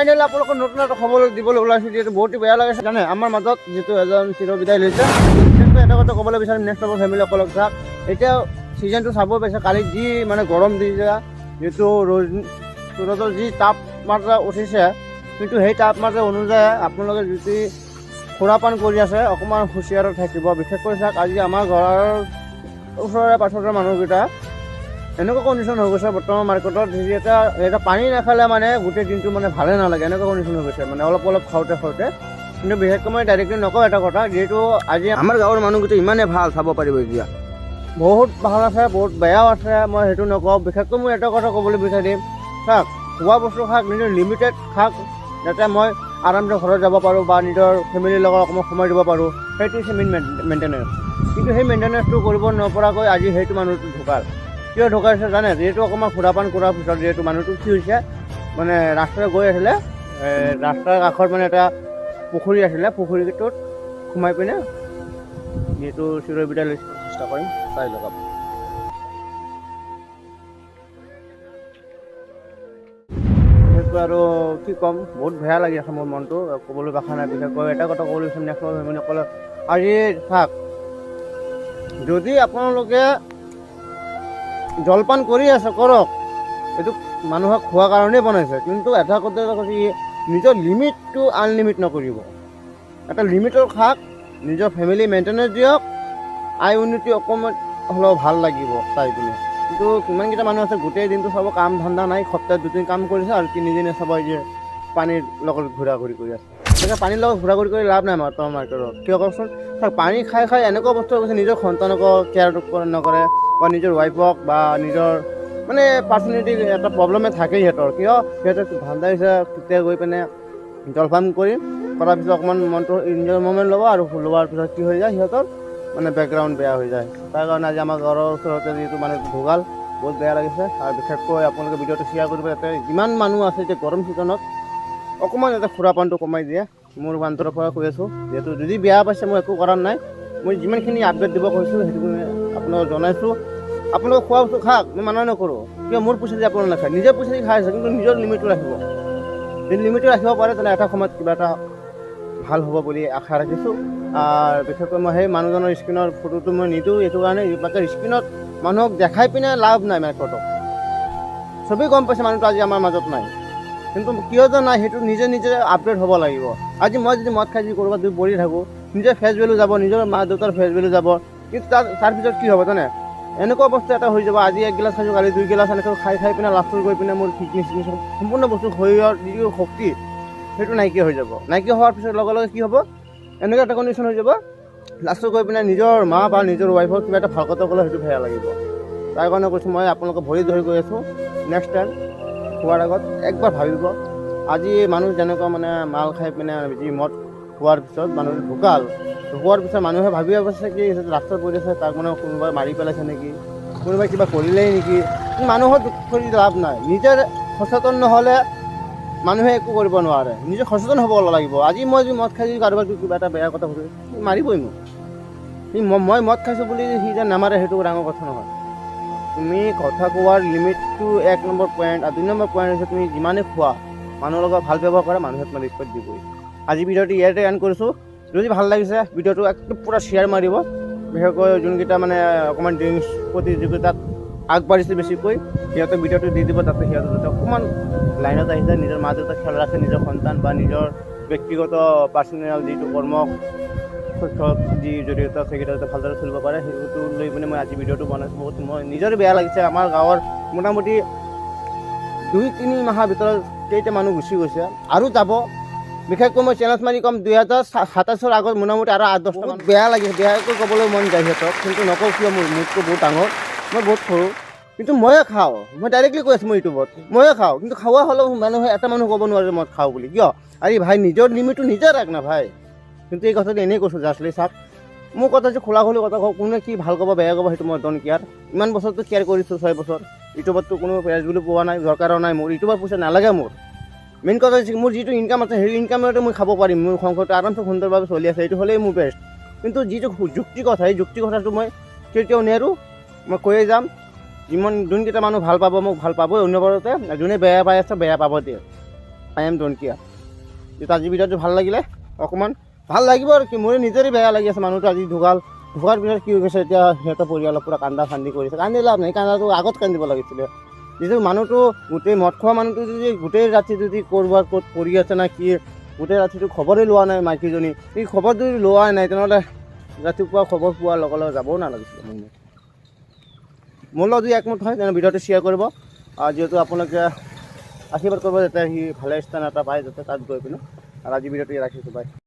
Finally আপোনালোকক নতুন এটা খবৰ দিবলৈ ওলাইছোঁ, যিহেতু বহুতো বেয়া লাগিছে জানে। আমাৰ মাজত যিহেতু এজন চিৰবিদায় লৈছে, বিশেষকৈ এটা কথা ক'বলৈ বিচাৰিম, নেক্সট টাইমৰ ফেমিলিসকলক যাক এতিয়া ছিজনটো চাব পাইছে, কালি যি মানে গৰম দিছে, যিহেতু ৰ'দৰ যি তাপমাত্ৰা উঠিছে, কিন্তু সেই তাপমাত্ৰা অনুযায়ী আপোনালোকে যদি সুৰাপান কৰি আছে অকণমান হুঁচিয়াৰত থাকিব। বিশেষকৈ চাওক, আজি আমাৰ ঘৰৰ ওচৰৰে পাছৰে মানুহকেইটা এনেকুৱা কণ্ডিশ্যন হৈ গৈছে বৰ্তমান মাৰ্কেটত, এটা পানী নাখালে মানে গোটেই দিনটো মানে ভালে নালাগে, এনেকুৱা কণ্ডিশ্যন হৈ গৈছে মানে অলপ খাওঁতে। কিন্তু বিশেষকৈ মই ডাইৰেক্টলি নকওঁ এটা কথা, যিহেতু আজি আমাৰ গাঁৱৰ মানুহকেইটা ইমানেই ভাল চাব পাৰিব। এতিয়া বহুত ভাল আছে, বহুত বেয়াও আছে, মই সেইটো নকওঁ। বিশেষকৈ মই এটা কথা ক'বলৈ বিচাৰিম, চাওক, খোৱা বস্তু খাওক, নিজৰ লিমিটেড খাওক, যাতে মই আৰামছে ঘৰত যাব পাৰোঁ বা নিজৰ ফেমিলিৰ লগত অকণমান সময় দিব পাৰোঁ, সেইটো হৈছে মেইন মেইনটেনেঞ্চ। কিন্তু সেই মেইনটেনেঞ্চটো কৰিব নপৰাকৈ আজি সেইটো মানুহটো ঢুকাল। কিয় ঢুকাইছে জানে? যিহেতু অকণমান সুৰাপান কৰাৰ পিছত যিহেতু মানুহটো কি হৈছে, মানে ৰাস্তাৰে গৈ আছিলে, ৰাস্তাৰ কাষত মানে এটা পুখুৰী আছিলে, পুখুৰীটোত সোমাই পিনে যিহেতু চিৰবিদায় লৈছোঁ, চেষ্টা কৰিম চাই লগাব। বিশেষকৈ আৰু কি ক'ম, বহুত বেয়া লাগি আছে মোৰ মনটো, ক'বলৈ ভাষা নাই। বিশেষকৈ এটা কথা ক'বলৈ বিচাৰিম, নেক্সট ফেমিলিসকলে আজি চাওক, যদি আপোনালোকে জলপান কৰি আছে কৰক, এইটো মানুহক খোৱাৰ কাৰণেই বনাইছে, কিন্তু এটা কথা কৈছে, নিজৰ লিমিটটো আনলিমিট নকৰিব। এটা লিমিটৰ খাওক, নিজৰ ফেমিলি মেইনটেনেঞ্চ দিয়ক, আয় উন্নতি অকণমান হ'লেও ভাল লাগিব চাই পিনে। কিন্তু কিমানকেইটা মানুহ আছে গোটেই দিনটো চাব কাম ধান্দা নাই, সপ্তাহত দুদিন কাম কৰিছে আৰু তিনিদিনে চাব যে পানীৰ লগত ঘূৰা ঘূৰি কৰি আছে। তেনেকৈ পানীৰ লগত ঘূৰা ঘূৰি কৰি লাভ নাই মাৰ্কেটত। কিয় কওকচোন? পানী খাই এনেকুৱা বস্তু হৈ গৈছে, নিজৰ সন্তানকো কেয়াৰ নকৰে বা নিজৰ ৱাইফক বা নিজৰ মানে পাৰ্চনেলিটি এটা প্ৰব্লেমে থাকে সিহঁতৰ। কিয়? সিহঁতে ধান্দা হৈছে তেতিয়া গৈ পিনে জলপান কৰাৰ পিছত অকণমান মনটো নিজৰ মমেণ্ট ল'ব, আৰু লোৱাৰ পিছত কি হৈ যায়, সিহঁতৰ মানে বেকগ্ৰাউণ্ড বেয়া হৈ যায়। তাৰ কাৰণে আজি আমাৰ ঘৰৰ ওচৰতে যিহেতু মানে ঢুকাল, বহুত বেয়া লাগিছে। আৰু বিশেষকৈ আপোনালোকে ভিডিঅ'টো শ্বেয়াৰ কৰিব, যাতে যিমান মানুহ আছে এতিয়া গৰম ছিজনত অকণমান যাতে সুৰাপানটো কমাই দিয়ে। মোৰ বান্তৰৰ পৰা কৈ আছোঁ, যিহেতু যদি বেয়া পাইছে মই একো কৰা নাই, মই যিমানখিনি আপডেট দিব কৈছোঁ সেইটো আপোনালোকক জনাইছোঁ। আপোনালোকে খোৱা বস্তু খাওক, মই মানা নকৰোঁ। কিয়? মোৰ পইচা দি আপোনালোকে নাখায়, নিজৰ পইচা দি খাই আছে, কিন্তু নিজৰ লিমিটটো ৰাখিব। যদি লিমিটটো ৰাখিব পাৰে তেনে এটা সময়ত কিবা এটা ভাল হ'ব বুলি আশা ৰাখিছোঁ। আৰু বিশেষকৈ মই সেই মানুহজনৰ স্ক্ৰীণৰ ফটোটো মই নিদিওঁ এইটো কাৰণে, বাকী স্ক্ৰীণত মানুহক দেখাই পিনে লাভ নাই। মাৰ্কেটত চবেই গম পাইছে মানুহটো আজি আমাৰ মাজত নাই, কিন্তু কিয় যে নাই সেইটো নিজে আপডেট হ'ব লাগিব। আজি মই যদি মদ খাই যদি ক'ৰবাত যদি পৰি থাকোঁ, নিজৰ ফেচ ভেলু যাব, নিজৰ মা দেউতাৰ ফেচ ভেলু যাব। কিন্তু তাৰ পিছত কি হ'ব জানে? এনেকুৱা বস্তু এটা হৈ যাব, আজি 1 গিলাচ খাইছোঁ, কালি 2 গিলাচ, এনেকৈ খাই পিনে লাষ্টত গৈ পিনে মোৰ ফিটনেছ সম্পূৰ্ণ বস্তু শৰীৰৰ যিটো শক্তি সেইটো নাইকিয়া হৈ যাব। নাইকিয়া হোৱাৰ পিছত লগে লগে কি হ'ব, এনেকুৱা এটা কণ্ডিশ্যন হৈ যাব, লাষ্টত গৈ পিনে নিজৰ মা বা নিজৰ ৱাইফক কিবা এটা ভাল কথা ক'লে সেইটো বেয়া লাগিব। তাৰ কাৰণে কৈছোঁ, মই আপোনালোকক ভৰি ধৰি গৈ আছোঁ, নেক্সট টাইম খোৱাৰ আগত একবাৰ ভাবিব। আজি মানুহ যেনেকুৱা মানে মাল খাই পিনে যি মদ খোৱাৰ পিছত মানুহ ঢুকাল, ঢুকোৱাৰ পিছত মানুহে ভাবি আছে কি ৰাস্তাত পৰি আছে, তাক মানে কোনোবাই মাৰি পেলাইছে নেকি, কোনোবাই কিবা কৰিলেই নেকি। মানুহৰ দুখ কৰি লাভ নাই। নিজে সচেতন নহ'লে মানুহে একো কৰিব নোৱাৰে, নিজে সচেতন হ'ব লাগিব। আজি মই যদি মদ খাই যদি কাৰোবাক কিবা এটা বেয়া কথা কৈছোঁ, মাৰিবই মোক। মই মদ খাইছোঁ বুলি সি যে নামাৰে সেইটো ডাঙৰ কথা নহয়। তুমি কথা কোৱাৰ লিমিটটো 1 নম্বৰ পইণ্ট, আৰু 2 নম্বৰ পইণ্ট হৈছে তুমি যিমানেই খোৱা, মানুহৰ লগত ভাল ব্যৱহাৰ কৰে, মানুহে তোমাক ৰিচপেক্ট দিবই। আজি ভিডিঅ'টো ইয়াতে এণ্ড কৰিছোঁ। যদি ভাল লাগিছে ভিডিঅ'টো একদম পূৰা শ্বেয়াৰ মাৰিব। বিশেষকৈ যোনকেইটা মানে অকণমান ড্ৰিংকছ প্ৰতিযোগিতাত আগবাঢ়িছে বেছিকৈ, সিহঁতে ভিডিঅ'টো দি দিব, যাতে সিহঁতে যাতে অকণমান লাইনত আহি যায়, নিজৰ মা দেউতাক খেয়াল ৰাখে, নিজৰ সন্তান বা নিজৰ ব্যক্তিগত পাৰ্চনেল যিটো কৰ্ম যি জড়িত আছে সেইকেইটা যাতে ভালদৰে চলিব পাৰে, সেইটো লৈ পিনে মই আজি ভিডিঅ'টো বনাইছোঁ। বহুত মই নিজৰে বেয়া লাগিছে। আমাৰ গাঁৱৰ মোটামুটি 2-3 মাহৰ ভিতৰত কেইটা মানুহ গুচি গৈছে, আৰু যাব। বিশেষকৈ মই চেলেঞ্জ মাৰি ক'ম, 2027 আগত মোটামুটি আৰু 8-10টা মানুহ বেয়া লাগিছে। বেয়াকৈ ক'বলৈ মন যায় সিহঁতক, কিন্তু নকওঁ। কিয়? মোৰ মুখটো বহুত ডাঙৰ, মই বহুত সৰু, কিন্তু ময়ে খাওঁ। মই ডাইৰেক্টলি কৈ আছোঁ মোৰ ইউটিউবত, ময়ে খাওঁ। কিন্তু খোৱা হ'লেও মানুহে এটা মানুহ ক'ব নোৱাৰে মই খাওঁ বুলি। কিয়? আৰে ভাই, নিজৰ লিমিটটো নিজে ৰাখ না ভাই। কিন্তু এই কথাটো এনেই কৈছোঁ জাষ্টলি। চাওক, মোৰ কথা যে খোলা খুলি কথা কওঁ, কোনে কি ভাল ক'ব বেয়া ক'ব সেইটো মই ডোণ্ট কেয়াৰ। ইমান বছৰটো কেয়াৰ কৰিছোঁ, 6 বছৰ। ইউটিউবততো কোনো ফেচ বুলি পোৱা নাই, দৰকাৰো নাই মোৰ। ইউটিউবৰ পইচা নালাগে মোৰ। মেইন কথা হৈছে মোৰ যিটো ইনকাম আছে সেই ইনকামতে মই খাব পাৰিম, মোৰ সংসাৰটো আৰামছে সুন্দৰভাৱে চলি আছে, সেইটো হ'লেই মোৰ বেষ্ট। কিন্তু যিটো যুক্তি কথা, সেই যুক্তি কথাটো মই কেতিয়াও নেৰোঁ। মই কৈয়ে যাম, যোনকেইটা মানুহ ভাল পাব মোক ভাল পাবই অন্যবাৰতে, যোনে বেয়া পাই আছে বেয়া পাব দিয়ে। I am Donkiya. যিটো আজি ভিডিঅ'টো ভাল লাগিলে অকণমান ভাল লাগিব আৰু কি মোৰ নিজৰে বেয়া লাগি আছে, মানুহটো আজি ঢুকাল। ঢুকাৰ পিছত কি হৈ গৈছে এতিয়া সিহঁতৰ পৰিয়ালৰ পূৰা কান্দা কান্দি কৰিছে। কান্দি লাভ নাই, কান্দাটো আগত কান্দিব লাগিছিলে। যিটো মানুহটো গোটেই মদ খোৱা মানুহটো যদি গোটেই ৰাতি যদি ক'ৰবাত ক'ত পৰি আছে না কি, গোটেই ৰাতিটো খবৰেই লোৱা নাই মাইকীজনী, এই খবৰ যদি লোৱাই নাই তেনেহ'লে ৰাতিপুৱা খবৰ পোৱাৰ লগে লগে যাবও নালাগিছিলে। মোৰ লগত যদি একমত হয় তেনে ভিডিঅ'টো শ্বেয়াৰ কৰিব, আৰু যিহেতু আপোনালোকে আশীৰ্বাদ কৰিব যাতে সি ভালে স্থান এটা পায়, যাতে তাত গৈ পিনে। আৰু আজি ভিডিঅ'টো ৰাখিছোঁ, বাই।